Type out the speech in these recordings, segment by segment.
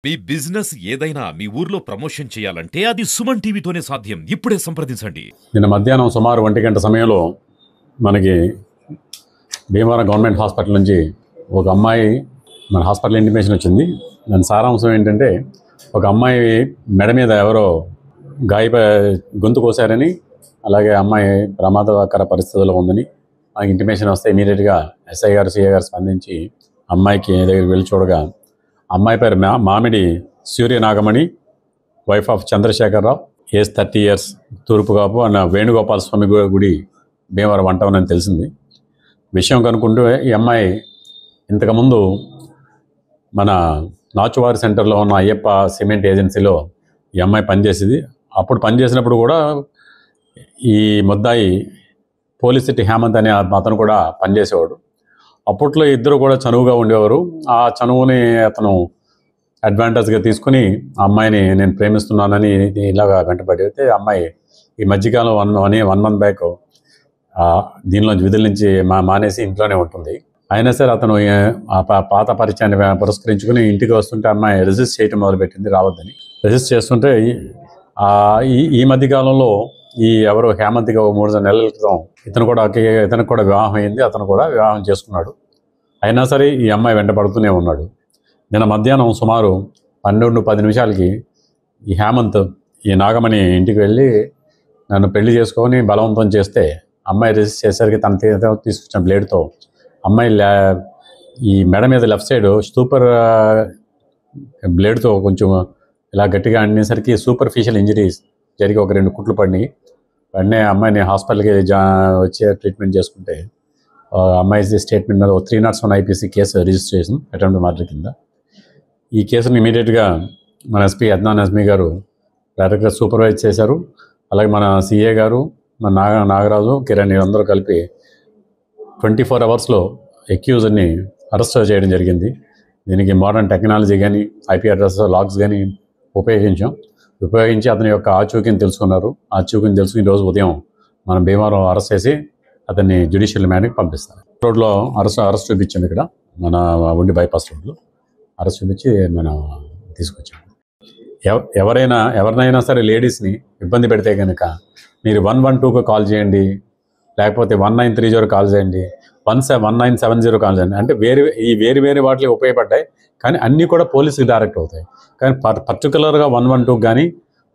మీ business ఏదైనా మీ ఊర్లో promotion చేయాలంటే అది సుమన్ టీవీతోనే సాధ్యం. ఇప్పుడే సంప్రదించండి. నిన్న మధ్యాహ్నం సుమారు 1 గంట సమయంలో మనకి భీమవరం గవర్నమెంట్ హాస్పిటల్ నుంచి ఒక అమ్మాయి మన హాస్పిటల్ ఇంటిమేషన్ వచ్చింది. దాని సారాంశం ఏంటంటే ఒక అమ్మాయి మెడ మీద ఎవరో గొంతు కోసారని, అలాగే అమ్మాయి ప్రమాదకర పరిస్థితుల్లో ఉందని ఆ ఇంటిమేషన్ వస్తే ఇమీడియట్గా ఎస్ఐ గారు సిఐ గారు స్పందించి అమ్మాయికి దగ్గరికి వెళ్ళి చూడగా అమ్మాయి పేరు Mamidi Surya Nagamani, wife of Chandrasekhara Rao, age 30 years, Turpu Kapu అన్న వేణుగోపాల స్వామి గుడి భీమవరం వంటవన్ అని తెలిసింది. విషయం కనుక్కుంటూ ఈ అమ్మాయి ఇంతకుముందు మన నాచువారి సెంటర్లో ఉన్న అయ్యప్ప సిమెంట్ ఏజెన్సీలో ఈ అమ్మాయి పనిచేసేది. అప్పుడు పనిచేసినప్పుడు కూడా ఈ ముద్దాయి పోలిసిటీ హేమంత్ అనే అతను కూడా పనిచేసేవాడు. అప్పట్లో ఇద్దరు కూడా చనువుగా ఉండేవారు. ఆ చనువుని అతను అడ్వాంటేజ్గా తీసుకుని ఆ అమ్మాయిని నేను ప్రేమిస్తున్నానని ఇలాగా వెంటబడితే అమ్మాయి ఈ మధ్యకాలం 1 month బ్యాక్ దీనిలోంచి విధుల నుంచి మానేసి ఇంట్లోనే ఉంటుంది. అయినా సరే అతను ఆ పాత పరిచయాన్ని పురస్కరించుకుని ఇంటికి వస్తుంటే అమ్మాయి రెసిస్ట్ చేయటం మొదలుపెట్టింది, రావద్దని. రెసిస్ట్ చేస్తుంటే ఈ మధ్యకాలంలో ఈ ఎవరో హేమంత్గా 3 నెలల క్రితం ఇతనికి కూడా వివాహం అయింది. అతను కూడా వివాహం చేసుకున్నాడు. అయినా సరే ఈ అమ్మాయి వెంటబడుతూనే ఉన్నాడు. నిన్న మధ్యాహ్నం సుమారు 12:10 ఈ హేమంత్ ఈ నాగమణి ఇంటికి వెళ్ళి నన్ను పెళ్లి చేసుకొని బలవంతం చేస్తే అమ్మాయి రెసిస్ట్ చేసరికి తన తీసుకొచ్చిన బ్లేడ్తో అమ్మాయి ఈ మెడ మీద లెఫ్ట్ సైడ్ సూపర్ బ్లేడ్తో కొంచెం ఇలా గట్టిగా అనేసరికి సూపర్ఫిషియల్ ఇంజరీస్ జరిగి ఒక 2 కుట్లు పడినాయి. వెంటనే అమ్మాయిని హాస్పిటల్కి వచ్చి ట్రీట్మెంట్ చేసుకుంటే అమ్మాయి స్టేట్మెంట్ మీద 301 IPC case registration attempt murder కింద. ఈ కేసుని ఇమీడియట్గా మన ఎస్పీ అద్నాన్ అజ్మీ గారు డైరెక్ట్గా సూపర్వైజ్ చేశారు. అలాగే మన సిఏ గారు, మన నాగరాజు, కిరణ్ అందరూ కలిపి 24 hours అక్యూజ్ని అరెస్ట్ చేయడం జరిగింది. దీనికి మోడర్న్ టెక్నాలజీ కానీ IP అడ్రస్ లాగ్స్ కానీ ఉపయోగించి అతని యొక్క ఆచూకీని తెలుసుకున్నారు. ఆచూకీని తెలుసుకుని ఈరోజు ఉదయం మనం భీమవరం అరెస్ట్ చేసి అతన్ని జ్యుడిషియల్ రిమాండ్కి పంపిస్తాం. రోడ్లో అరెస్ట్ చూపించాము. ఇక్కడ మన ఉండి బైపాస్ రోడ్లో అరెస్ట్ చూపించి మనం తీసుకొచ్చాము. ఎవరినైనా సరే లేడీస్ని ఇబ్బంది పెడితే కనుక మీరు 112కు కాల్ చేయండి, లేకపోతే 1930 కాల్ చేయండి, 1970 కాల్ చేయండి. అంటే వేరు వాటికి ఉపయోగపడ్డాయి, కానీ అన్నీ కూడా పోలీసుకి డైరెక్ట్ అవుతాయి. కానీ పర్టికులర్గా 112 కానీ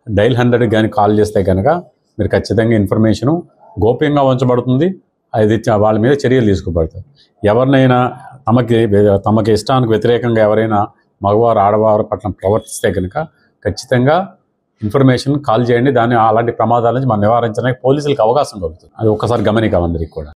డైల్ 100 కానీ కాల్ చేస్తే కనుక మీరు ఖచ్చితంగా ఇన్ఫర్మేషను గోప్యంగా ఉంచబడుతుంది. అది వాళ్ళ మీద చర్యలు తీసుకోబడతాయి. ఎవరినైనా తమకి ఇష్టానికి వ్యతిరేకంగా ఎవరైనా మగవారు ఆడవారు పట్ల ప్రవర్తిస్తే కనుక ఖచ్చితంగా ఇన్ఫర్మేషన్ కాల్ చేయండి. అలాంటి ప్రమాదాల నుంచి మనం నివారించడానికి పోలీసులకు అవకాశం దొరుకుతుంది. అది ఒక్కసారి గమనిక అందరికీ కూడా.